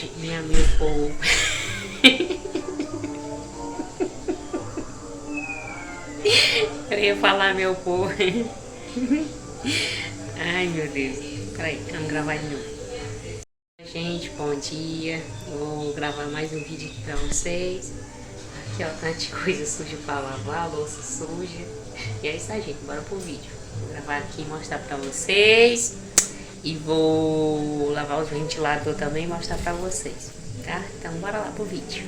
meu povo. Eu ia falar meu povo. Ai, meu Deus. Peraí, vamos gravar de novo. Gente, bom dia. Vou gravar mais um vídeo aqui pra vocês. Aqui, ó, tanta coisa suja pra lavar, louça suja. E é isso aí, gente. Bora pro vídeo. Vou gravar aqui e mostrar pra vocês. E vou lavar os ventilador também e mostrar pra vocês, tá? Então bora lá pro vídeo.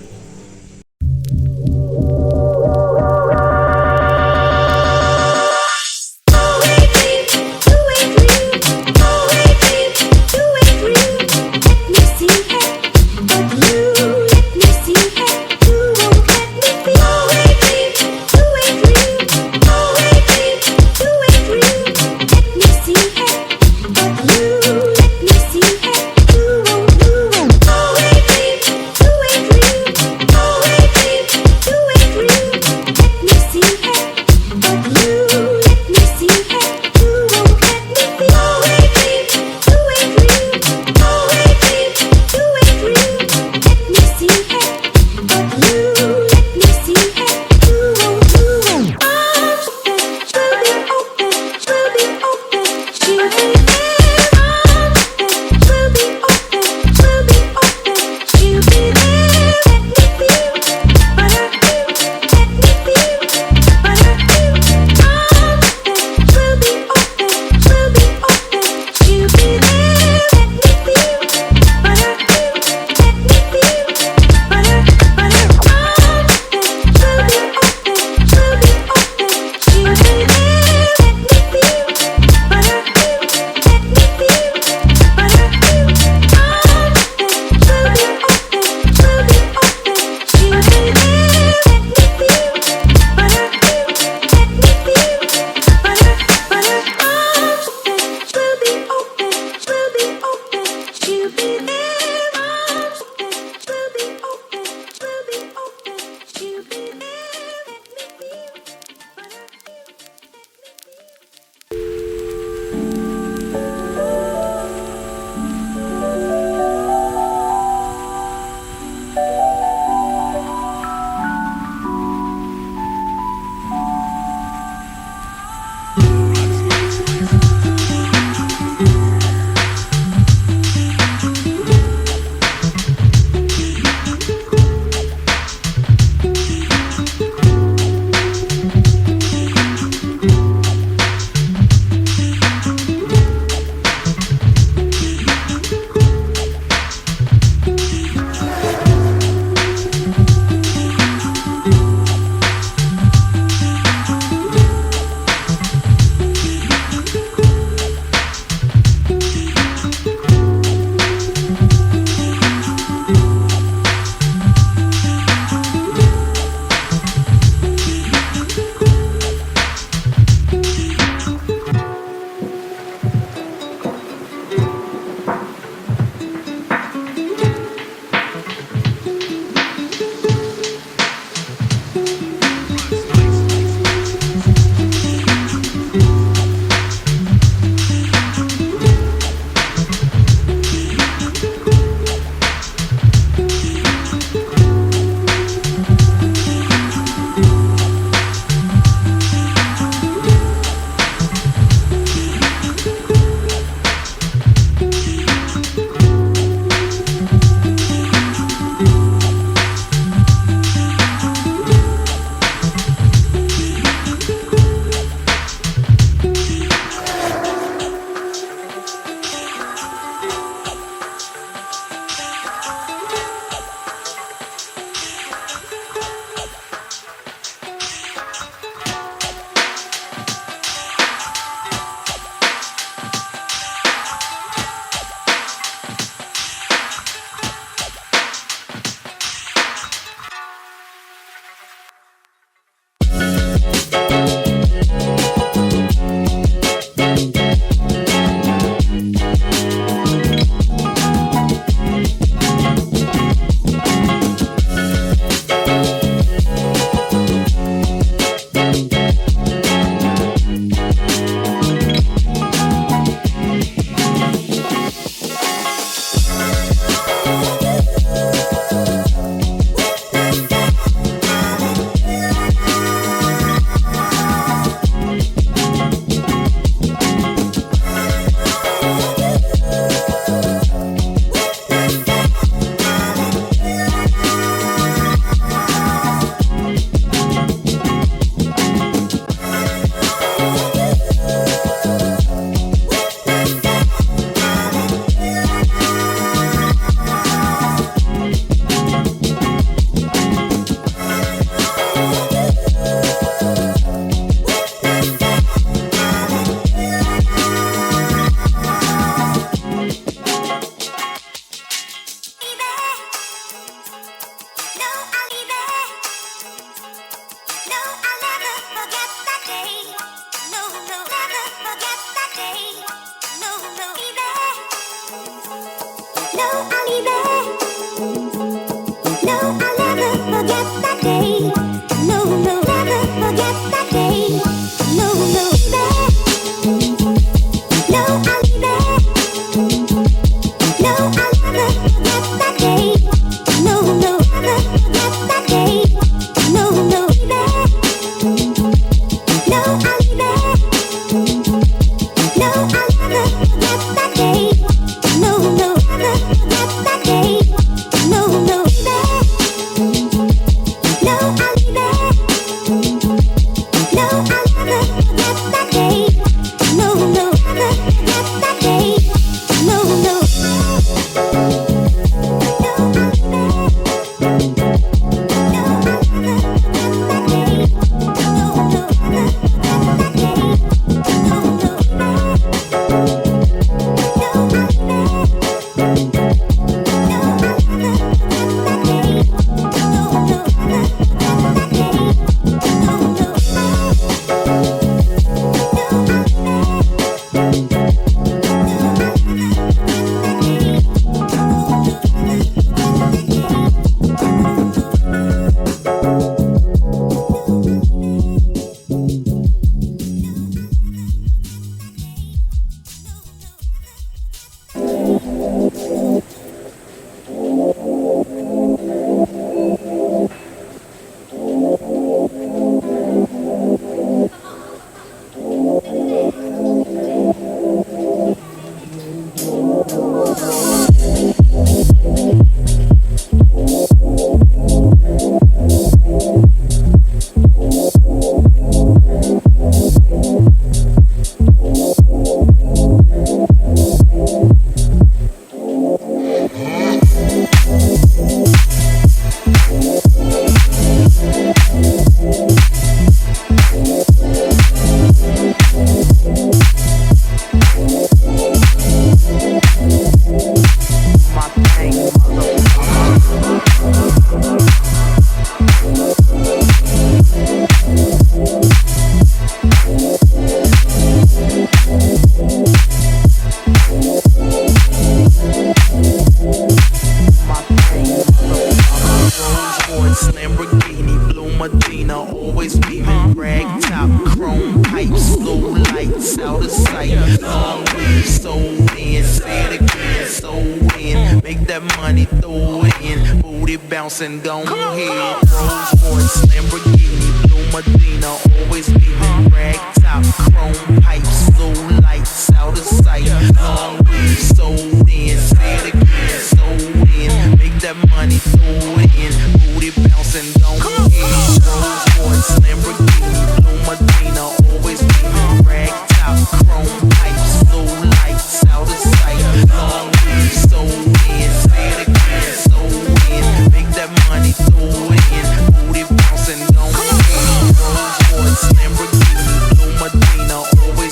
And go ahead, Rolls Royce, Lamborghini, Blue Medina, always beaming, rag top, chrome pipes, blue lights, out of sight, long weave, sold in, say it again, sold in, make that money, throw it in, booty bouncing, go ahead, Rolls Royce, Lamborghini, Blue Medina, always beaming, rag top, chrome pipes, blue lights, out of sight, long weave, sold in, say it again, sold in, make that money, throw it in, booty bouncing, go ahead, Rolls Royce, Lamborghini, Blue Medina, always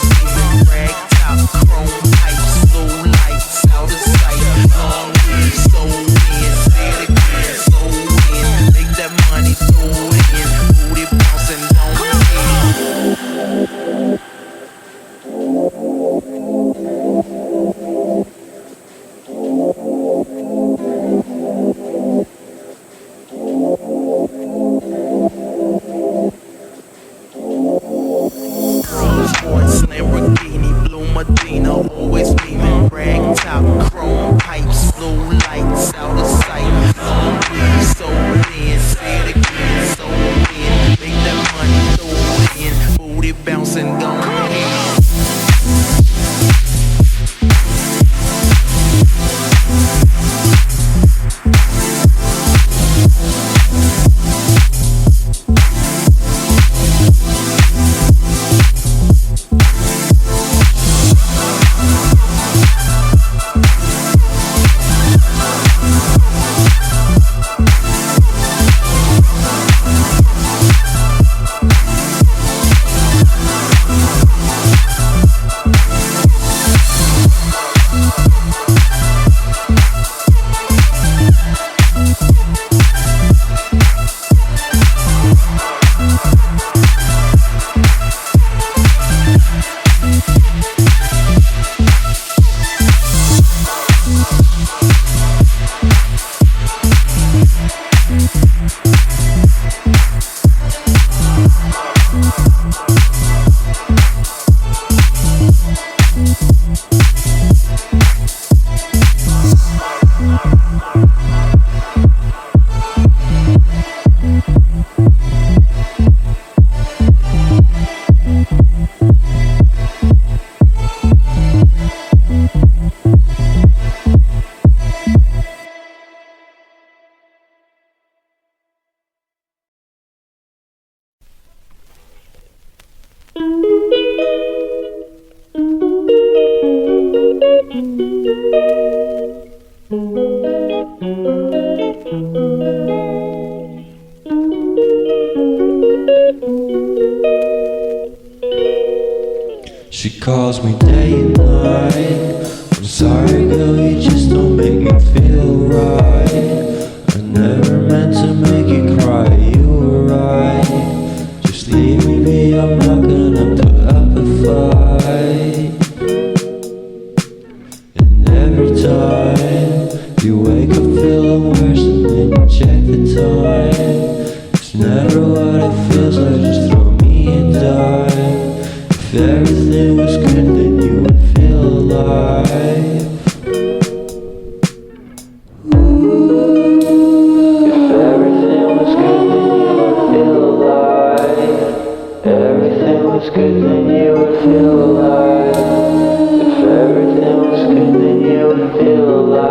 She calls me day and night. I'm sorry girl, you just don't make me feel right. I never meant to make you cry, you were right. Just leave me be, I'm not gonna put up a fight. And every time you wake up feeling worse and then you check the time. It's never what it feels like, just throw me a dime. If everything was good then you would feel alive. If everything was good then you would feel alive. Everything was good then you would feel alive. If everything was good then you would feel alive.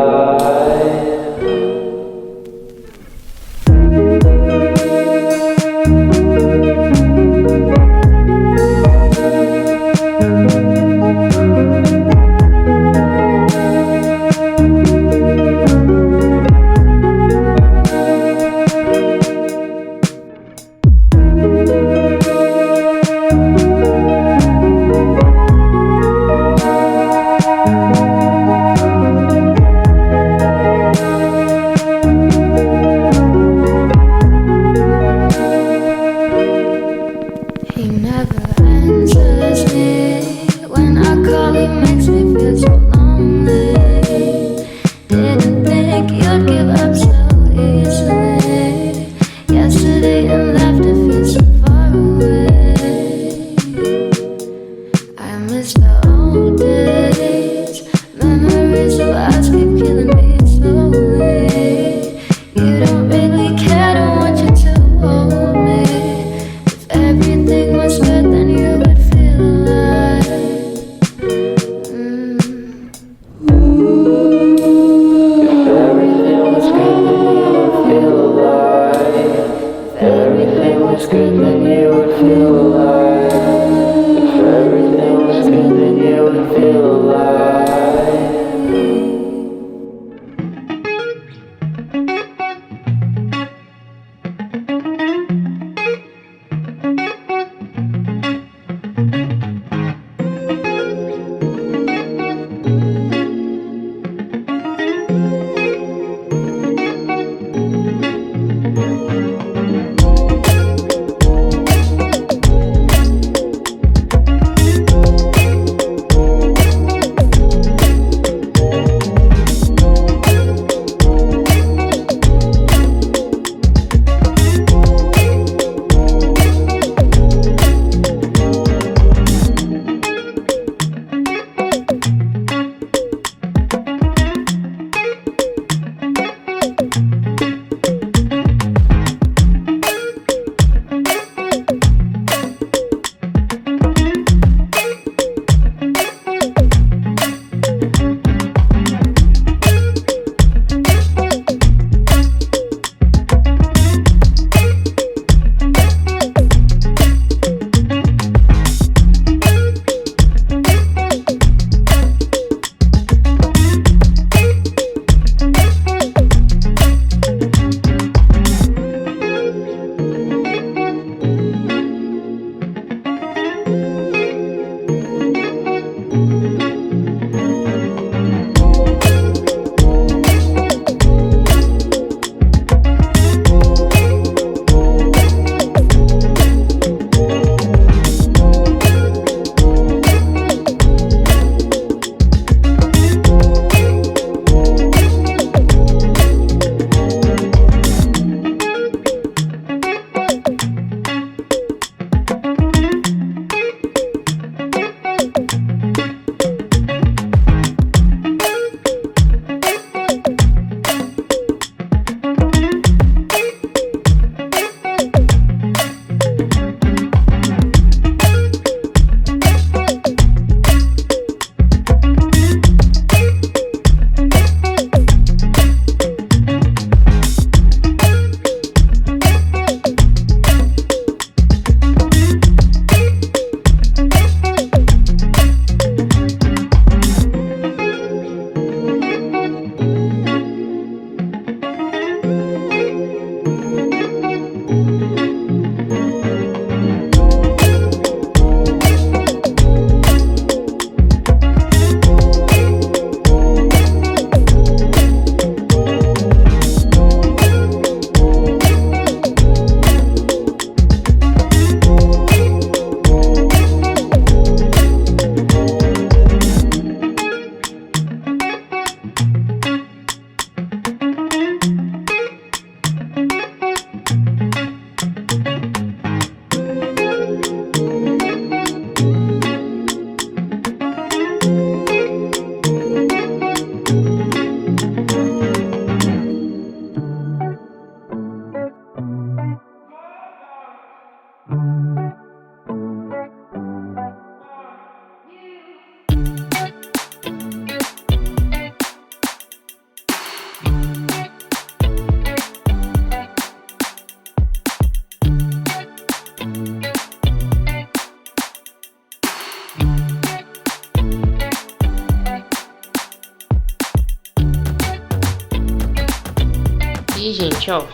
gente, ó,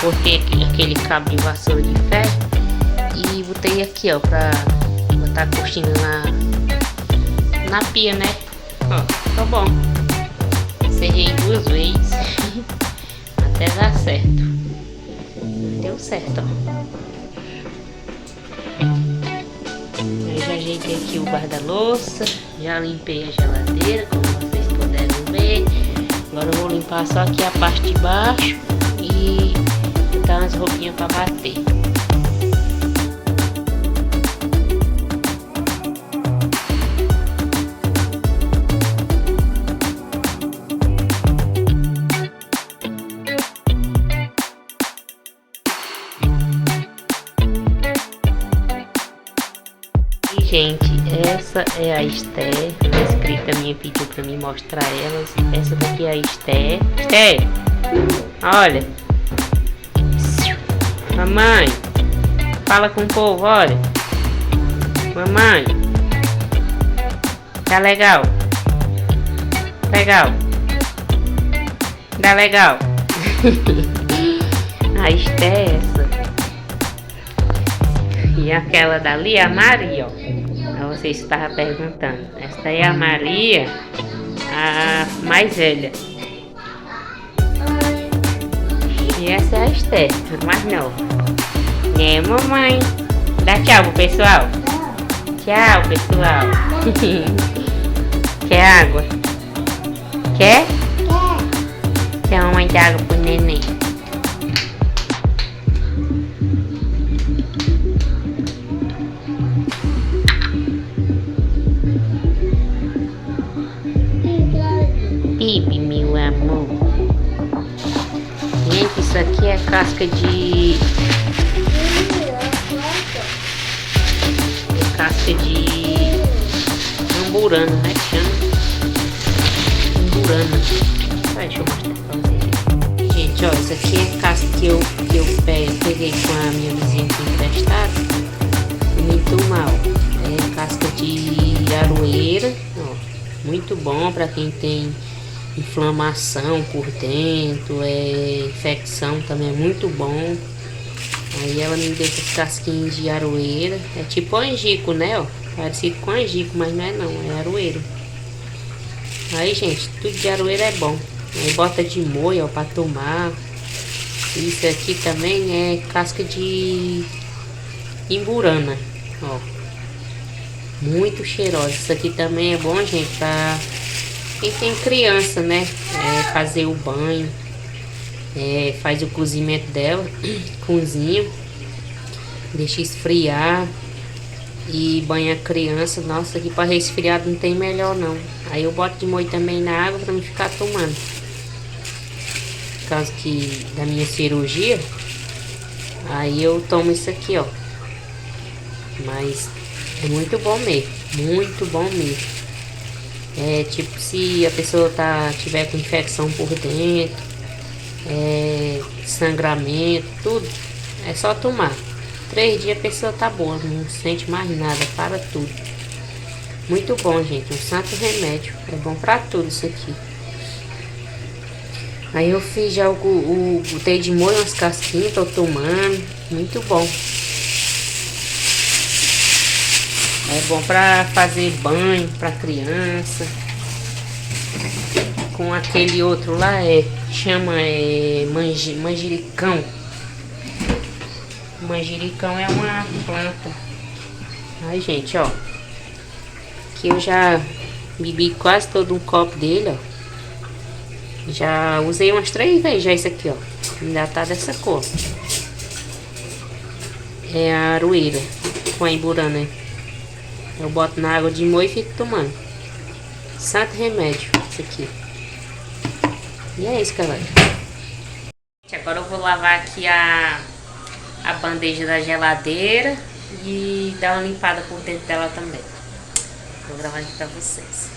cortei aquele cabo de vassoura de ferro e botei aqui, ó, pra botar a cortina na pia, né? Ó, tá bom. Serrei 2 vezes até dar certo. Deu certo, ó. Eu já ajeitei aqui o guarda-louça, já limpei a geladeira, como vocês puderam ver. Agora eu vou limpar só aqui a parte de baixo e botar umas roupinhas para bater. Gente, essa é a Esté. A inscrita minha pediu pra mim mostrar elas. Essa daqui é a Esté. Esté, olha. Mamãe, fala com o povo, olha. Mamãe, tá legal? Legal? Tá legal? A Esté é essa. E aquela dali é a Maria, ó. Vocês estavam perguntando. Esta é a Maria, a mais velha. E essa é a Esté, a mais nova. É, mamãe. Dá tchau pro pessoal. Tchau, pessoal. Quer água? Quer? Quer uma mãe de água pro neném? Bibi, meu amor. Gente, isso aqui é casca de... casca de... amburana, né? Que chama? Amburana. Deixa eu mostrar pra vocês. Gente, ó, isso aqui é casca que eu peguei com a minha vizinha aqui emprestada. Muito mal. É casca de aroeira, ó. Muito bom pra quem tem inflamação por dentro, infecção também é muito bom. Aí ela me deu esses casquinhos de aroeira. É tipo angico, né, ó? Parecido com angico, mas não é não, é aroeira. Aí, gente, tudo de aroeira é bom. Aí bota de molho, ó, pra tomar. Isso aqui também é casca de amburana, ó. Muito cheirosa. Isso aqui também é bom, gente, pra quem tem criança, né? Fazer o banho. Faz o cozimento dela. Cozinha. Deixa esfriar. E banha a criança. Nossa, aqui para resfriado não tem melhor não. Aí eu boto de molho também na água pra não ficar tomando. Por causa que da minha cirurgia. Aí eu tomo isso aqui, ó. Mas é muito bom mesmo. Muito bom mesmo. Tipo, se a pessoa tiver com infecção por dentro, sangramento, tudo, é só tomar. 3 dias a pessoa tá boa, não sente mais nada, para tudo. Muito bom, gente, um santo remédio. É bom pra tudo isso aqui. Aí eu fiz já botei de molho umas casquinhas, tô tomando. Muito bom. É bom pra fazer banho pra criança. Com aquele outro lá, chama manjericão. Manjericão é uma planta. Aí, gente, ó. Aqui eu já bebi quase todo um copo dele, ó. Já usei umas 3 vezes já isso aqui, ó. Ainda tá dessa cor. É a aroeira com a amburana, né? Eu boto na água de molho e fico tomando. Santo remédio, isso aqui. E é isso, galera. Agora eu vou lavar aqui a bandeja da geladeira e dar uma limpada por dentro dela também. Vou gravar aqui pra vocês.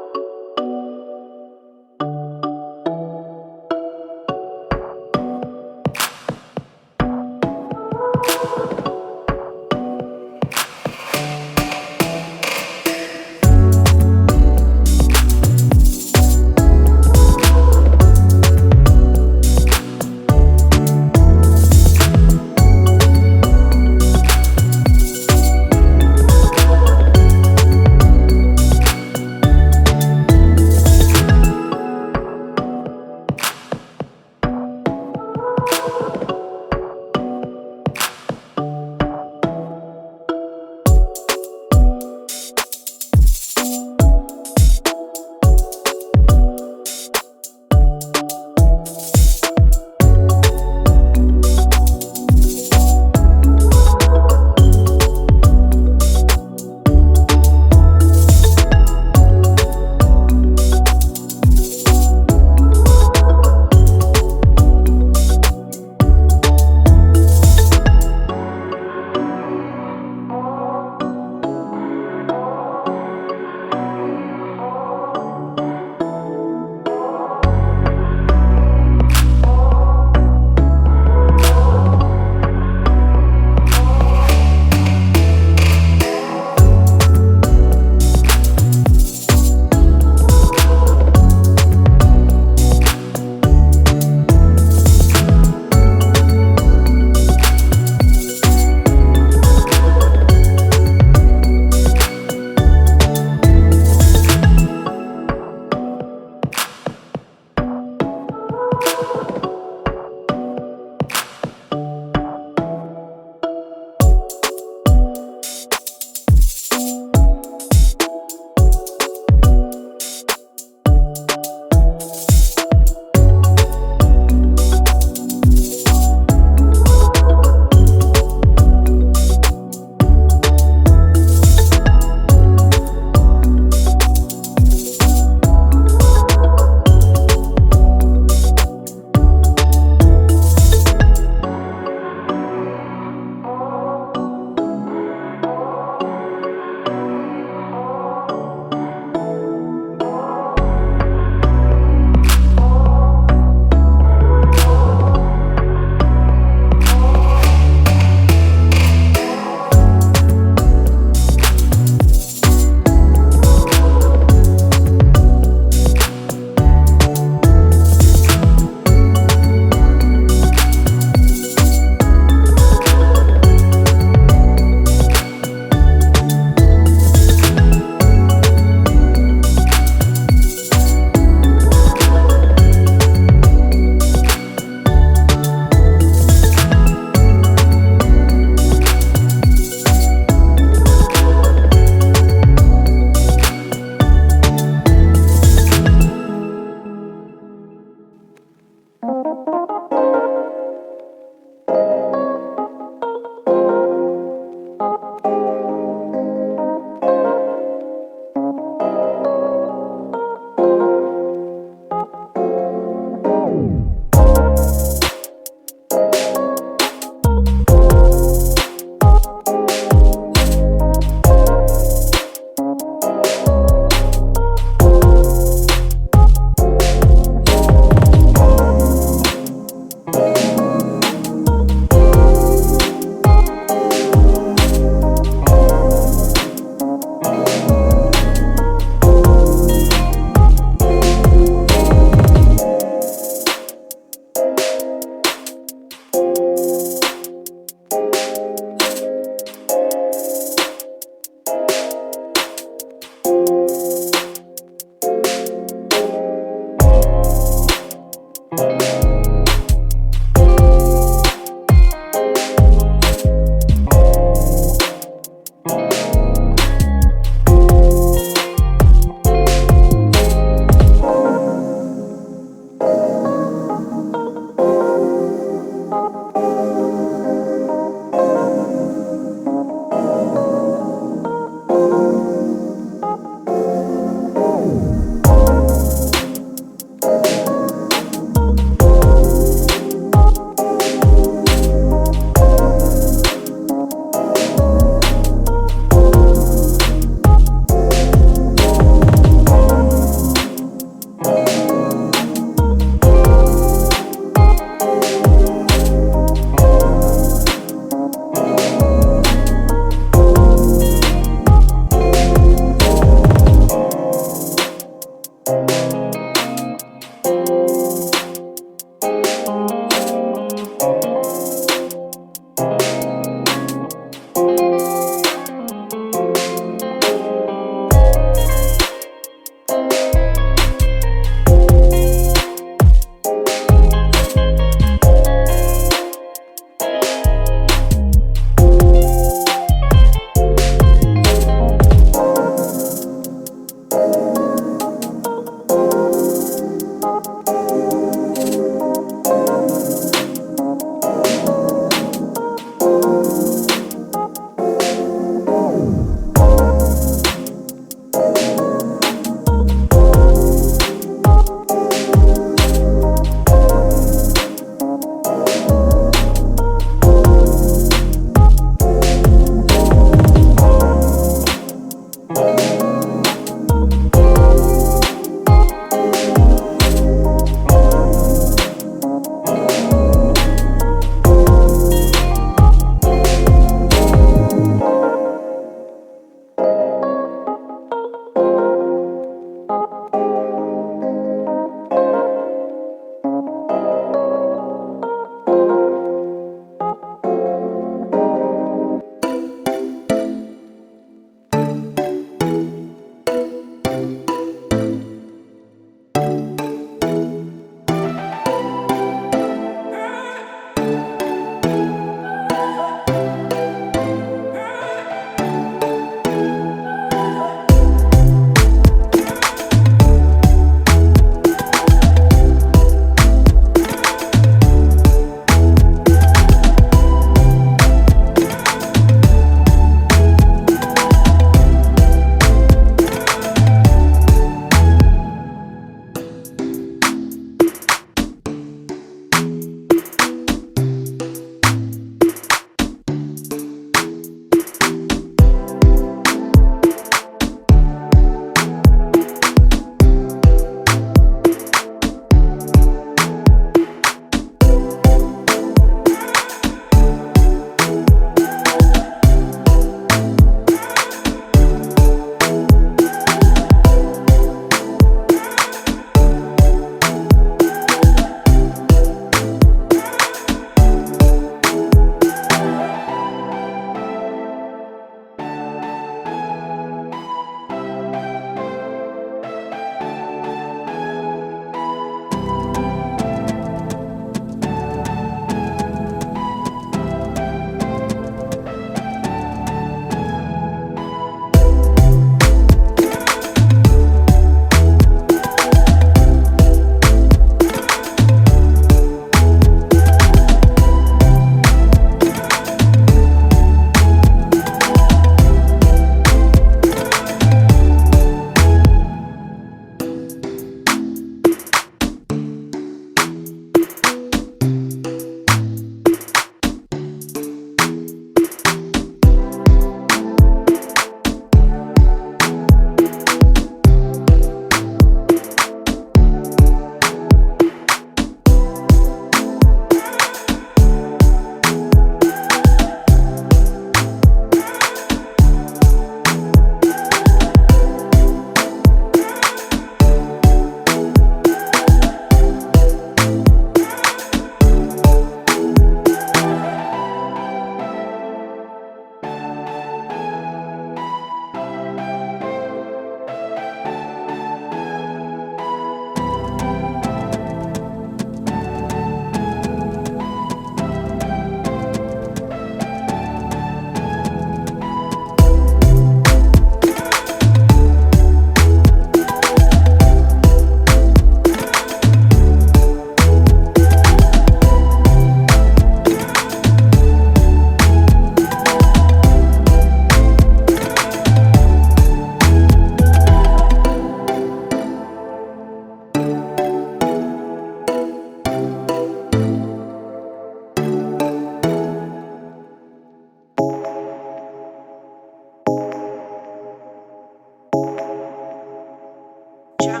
Fools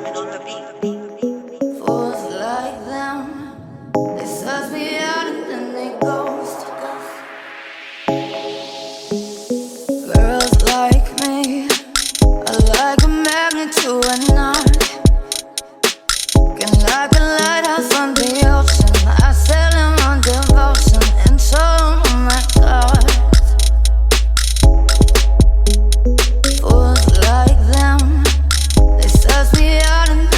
like them, they suss me out and then they ghost. Girls like me are like a magnet to a knot. Can like a lighthouse on the ocean. I sail him on devotion and so, oh my God. Fools like them, they suss me out and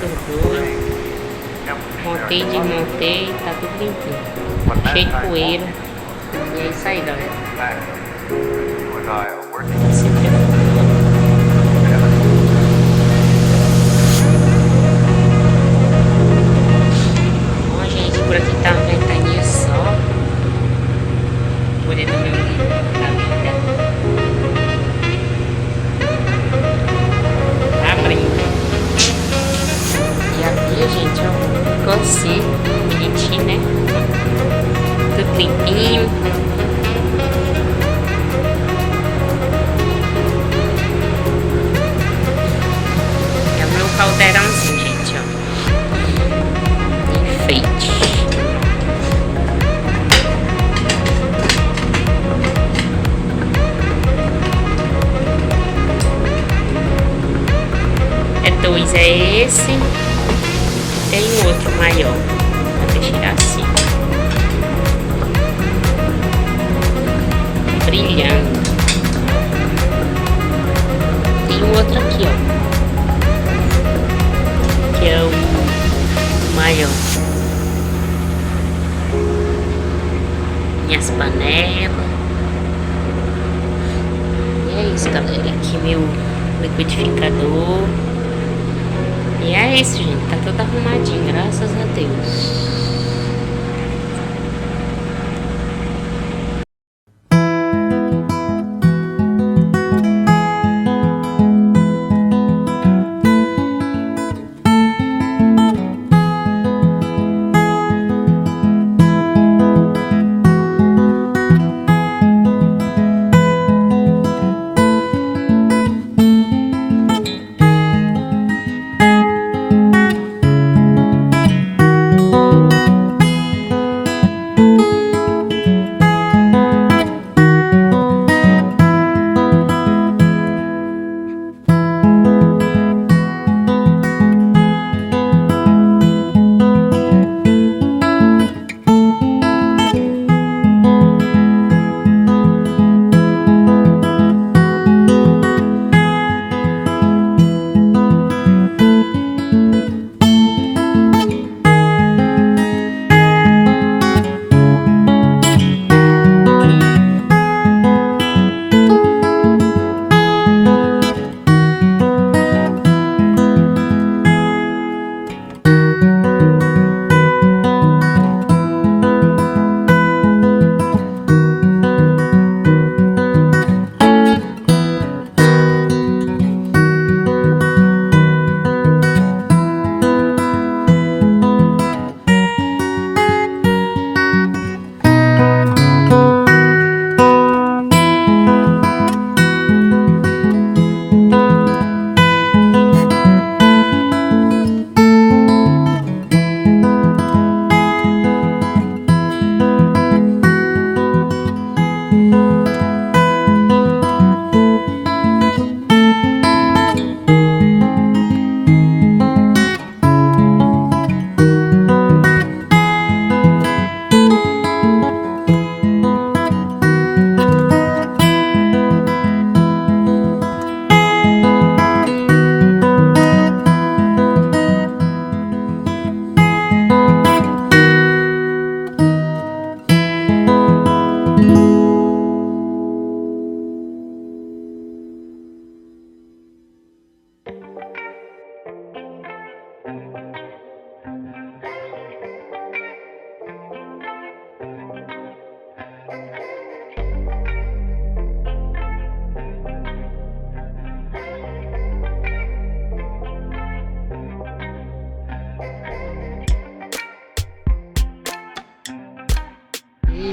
doido. Montei, desmontei, tá tudo limpinho. Cheio de poeira. E é isso aí, galera. Bom, gente, por aqui tá uma ventania só. Olhando meu livro da vida. Abrindo. E aqui, gente, ó, ficou assim, bonitinho, né? Tudo limpinho. É o meu caldeirãozinho, gente, ó. Enfeite. Dois é esse, tem um outro maior, vou deixar assim, brilhando. Tem um outro aqui, ó, que é o maior. Minhas panelas. E é isso, galera, aqui meu liquidificador. E é isso, gente. Tá tudo arrumadinho, graças a Deus.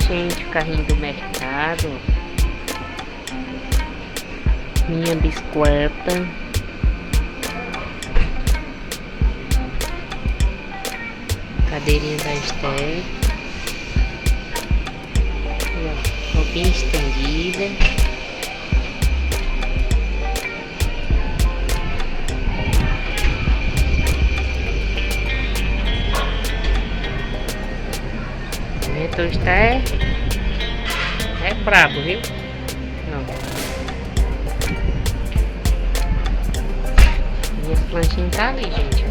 Gente, o carrinho do mercado, minha bicicleta, cadeirinha da Esther, roupinha estendida, então está é brabo, viu? Não. Minhas plantinhas tá ali, gente.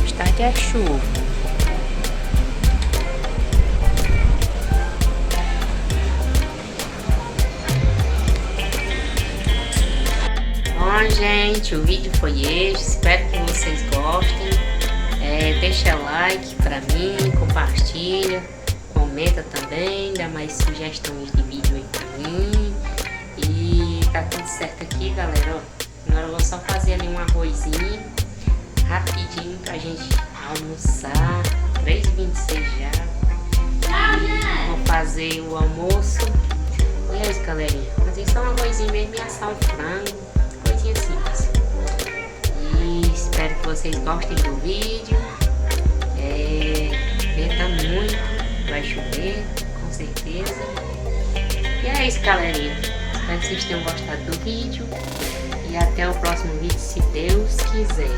Está que é chuva. Bom, gente, o vídeo foi este. Espero que vocês gostem. Deixa like pra mim, compartilha, comenta também, dá mais sugestões de vídeo aí pra mim. E tá tudo certo aqui, galera. Ó, agora eu vou só fazer ali um arrozinho rapidinho pra gente almoçar. 3h26 já. E vou fazer o almoço. E é isso, galerinha. Fazer só um arrozinho mesmo e assar um frango. Coisinha simples. E espero que vocês gostem do vídeo. Venta muito, vai chover, com certeza. E é isso, galerinha. Espero que vocês tenham gostado do vídeo. E até o próximo vídeo, se Deus quiser.